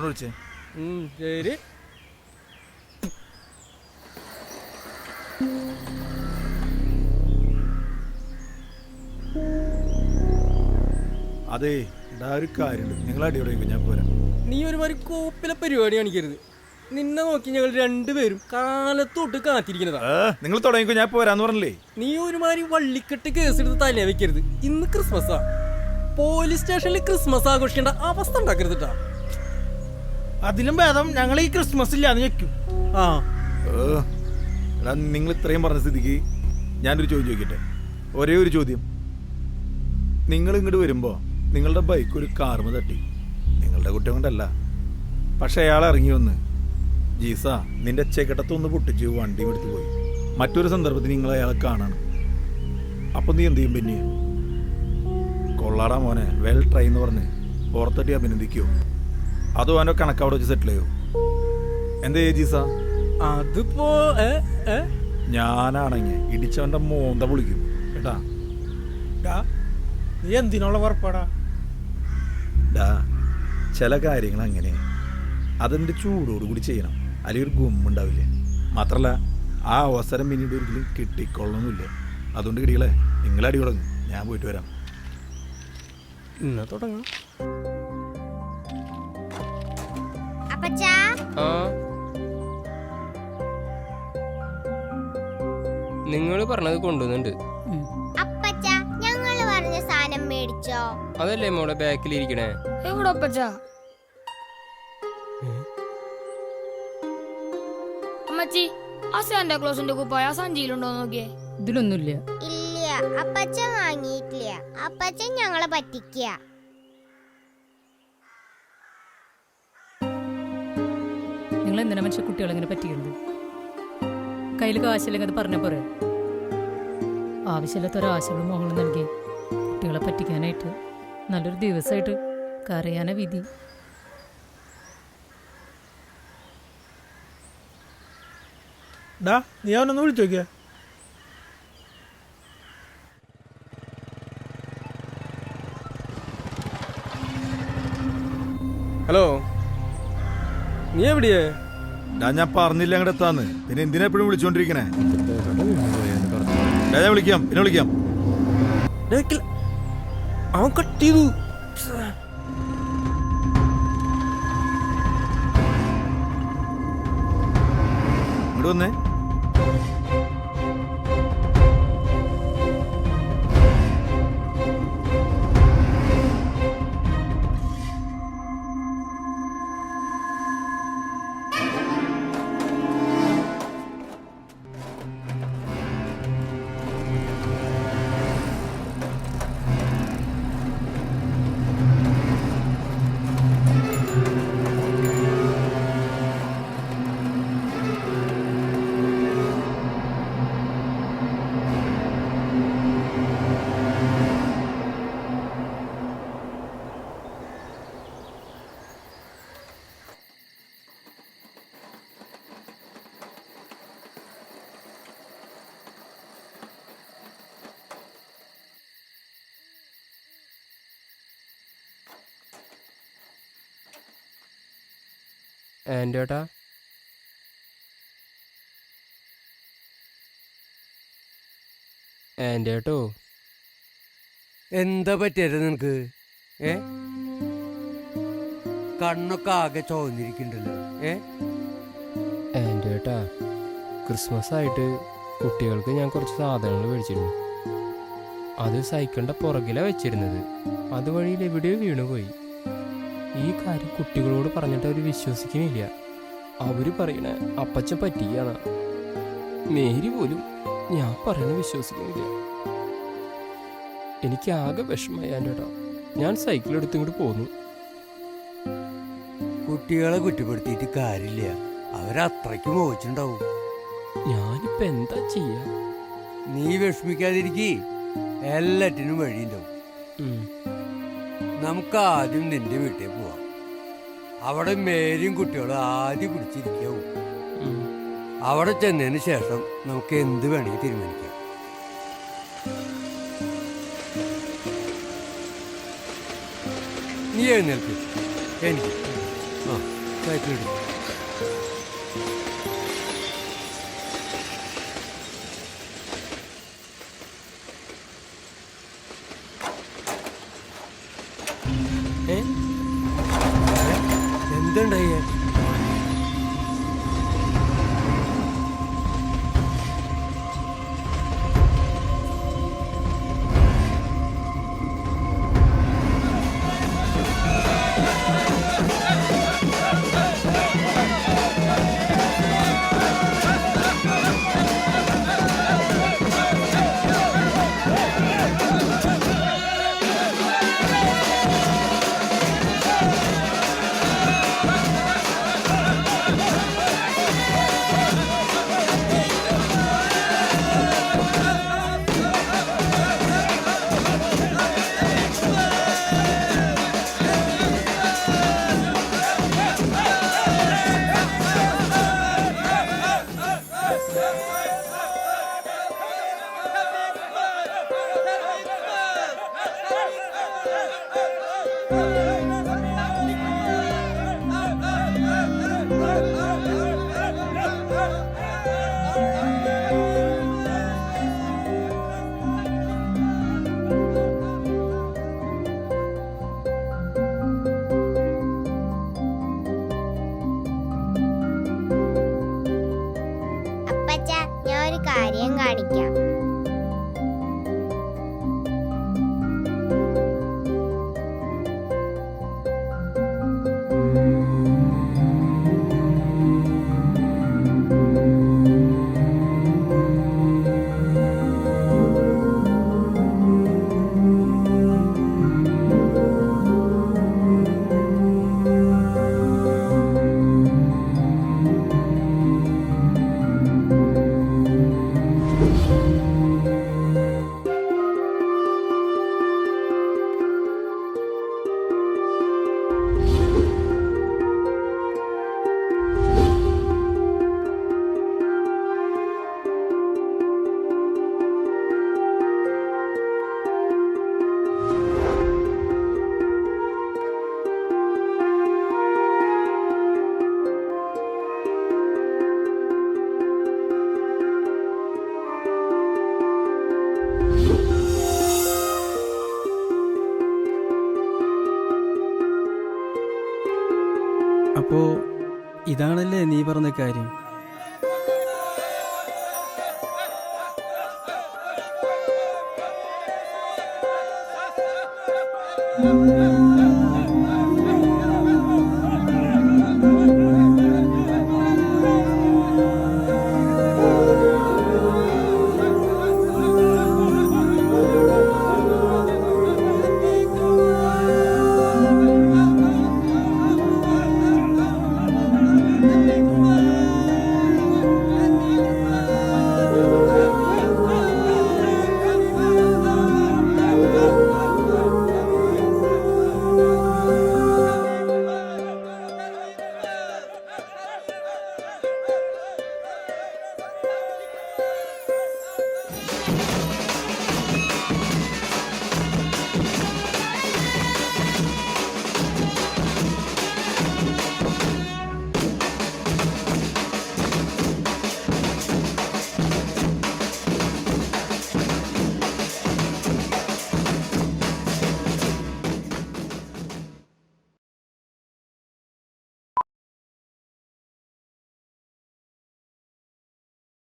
രണ്ടെണ്ണം ഒഴിച്ചേ. ശരി. അതെ, ഒരു കാര്യമുണ്ട്. നിങ്ങൾ അടിപൊളി, ഞാൻ പോരാ. നീ ഒരുമാതിരി കോപ്പിലെ പരിപാടി കാണിക്കരുത്. നിന്നെ നോക്കി ഞങ്ങൾ രണ്ടുപേരും കാലത്തോട്ട് കാത്തിരിക്കുന്നതാ. നിങ്ങൾ തുടങ്ങിക്കോ, ഞാൻ പോരാന്ന് പറഞ്ഞില്ലേ. നീ ഒരുമാതിരി വള്ളിക്കെട്ട് കേസെടുത്ത് തലേ വെക്കരുത്. ഇന്ന് ക്രിസ്മസാ. പോലീസ് സ്റ്റേഷനിൽ ക്രിസ്മസ് ആഘോഷിക്കേണ്ട അവസ്ഥ ഉണ്ടാക്കരുത്. അതിലും ഭേദം ഞങ്ങൾ ഈ ക്രിസ്മസ് ഇല്ലാന്ന് വെക്കും. നിങ്ങൾ ഇത്രയും പറഞ്ഞ സ്ഥിതിക്ക് ഞാനൊരു ചോദ്യം ചോദിക്കട്ടെ. ഒരേ ഒരു ചോദ്യം. നിങ്ങൾ ഇങ്ങോട്ട് വരുമ്പോ നിങ്ങളുടെ ബൈക്ക് ഒരു കാർമ തട്ടി. നിങ്ങളുടെ കുറ്റം കൊണ്ടല്ല, പക്ഷെ അയാൾ ഇറങ്ങി വന്ന് ജീസ നിന്റെ ചെക്കട്ടത്തൊന്ന് പൊട്ടിച്ച് വണ്ടി എടുത്തു പോയി. മറ്റൊരു സന്ദർഭത്തിൽ നിങ്ങൾ അയാളെ കാണാണ്. അപ്പൊ നീ എന്ത് ചെയ്യും? പിന്നെ കൊള്ളാടാ മോനെ, വെൽ ട്രൈ എന്ന് പറഞ്ഞ് പുറത്തട്ടി അഭിനന്ദിക്കോ, അതോ അവൻ്റെ കണക്ക് അവിടെ വെച്ച് സെറ്റിൽ ചെയ്യോ? എന്താ ജീസ? അതിപ്പോ ഞാനാണെങ്കിൽ ഇടിച്ചവന്റെ മോന്ത പൊളിക്കും കേട്ടാ. നീ എന്തിനുള്ള പുറപ്പാടാ? ചില കാര്യങ്ങൾ അങ്ങനെ അതിൻ്റെ ചൂടോടുകൂടി ചെയ്യണം, അല്ലെങ്കിൽ ഒരു ഗുമ്മുണ്ടാവില്ല. മാത്രല്ല ആ അവസരം പിന്നീട് ഒരിക്കലും കിട്ടിക്കൊള്ളണമെന്നില്ല. അതുകൊണ്ട് കിടികളെ നിങ്ങൾ അടി തുടങ്ങും, ഞാൻ പോയിട്ട് വരാം. എന്നാ തുടങ്ങാം. നിങ്ങൾ പറഞ്ഞത് കൊണ്ടുവന്നുണ്ട്. ഞങ്ങള് പറഞ്ഞ സാധനം മേടിച്ചോ? അതല്ലേ മോളെ ബാക്കിലിരിക്കണേ. എവിടെ അപ്പച്ചാ? അമ്മച്ചി, ആ സാന്റാക്ലോസിന്റെ കുപ്പായ സഞ്ചിയിലുണ്ടോ നോക്കിയേ. ഇതിലൊന്നുമില്ല. ഇല്ല, അപ്പച്ചൻ വാങ്ങിയിട്ടില്ല. അപ്പച്ചൻ ഞങ്ങളെ പറ്റിക്കുക. നിങ്ങൾ എന്തിനാ മനുഷ്യ കുട്ടികളെ ഇങ്ങനെ പറ്റിക്കുന്നത്? കയ്യിൽ കാശില്ലെങ്കിൽ അത് പറഞ്ഞ പോരെ. ആവശ്യമില്ലാത്ത ഒരാശകളും മോഹങ്ങളും നൽകി കുട്ടികളെ പറ്റിക്കാനായിട്ട് നല്ലൊരു ദിവസമായിട്ട് കരയാന വിധി. നീ അവനൊന്ന് വിളിച്ചു നോക്കിയ. ഹലോ, നീ എവിടെയേ? ഞാൻ പറഞ്ഞില്ല അങ്ങോട്ട് എത്താന്ന്. പിന്നെ എന്തിനാ എപ്പോഴും വിളിച്ചോണ്ടിരിക്കണേ? ഞാൻ വിളിക്കാം, പിന്നെ വിളിക്കാം. അവൻ കട്ട് ചെയ്തു. ഇങ്ങോട്ട് വന്നേ. ഏട്ടാ, ഏട്ടോ, എന്താ പറ്റിയത് നിനക്ക്? കണ്ണൊക്കെ ആകെ ചോന്നിരിക്കണ്ടല്ലോ. ഏട്ടാ, ക്രിസ്മസ് ആയിട്ട് കുട്ടികൾക്ക് ഞാൻ കുറച്ച് സാധനങ്ങൾ മേടിച്ചിരുന്നു. അത് സൈക്കിളിന്റെ പുറകിലാണ് വെച്ചിരുന്നത്. അതുവഴിയിൽ എവിടെയോ വീണുപോയി. ഈ കാര്യം കുട്ടികളോട് പറഞ്ഞിട്ട് അവർ വിശ്വസിക്കുന്നില്ല. അവര് പറയണ അപ്പച്ചൻ പറ്റിയാണ്. മേരി പോലും ഞാൻ പറയണ വിശ്വസിക്കുന്നില്ല. എനിക്ക് ആകെ വിഷമമായി ഏട്ടാ. ഞാൻ സൈക്കിൾ എടുത്ത് ഇങ്ങോട്ട് പോന്നു. കുട്ടികളെ കുറ്റപ്പെടുത്തിയിട്ട് കാര്യമില്ല. അവരത്രയ്ക്ക് മോഹിച്ചിണ്ടാവും. ഞാനിപ്പോ എന്താ ചെയ്യാ? നീ വിഷമിക്കാതിരിക്കേ, എല്ലാറ്റിനും വഴിയുണ്ടാവും. നമുക്ക് ആദ്യം നിന്റെ വീട്ടിൽ പോവാം. അവിടെ മേരിയും കുട്ടികളും ആദ്യം പിടിച്ചിരിക്കാവും. അവിടെ ചെന്നതിന് ശേഷം നമുക്ക് എന്ത് വേണമെങ്കിൽ തീരുമാനിക്കാം. നീ എഴുന്നേൽക്ക്. എനിക്ക് സൈക്കിൾ എന്തുണ്ടായേ? അപ്പച്ച, ഞാൻ ഒരു കാര്യം കാണിക്കാം. അപ്പോ ഇതാണല്ലേ നീ പറഞ്ഞ കാര്യം? ആ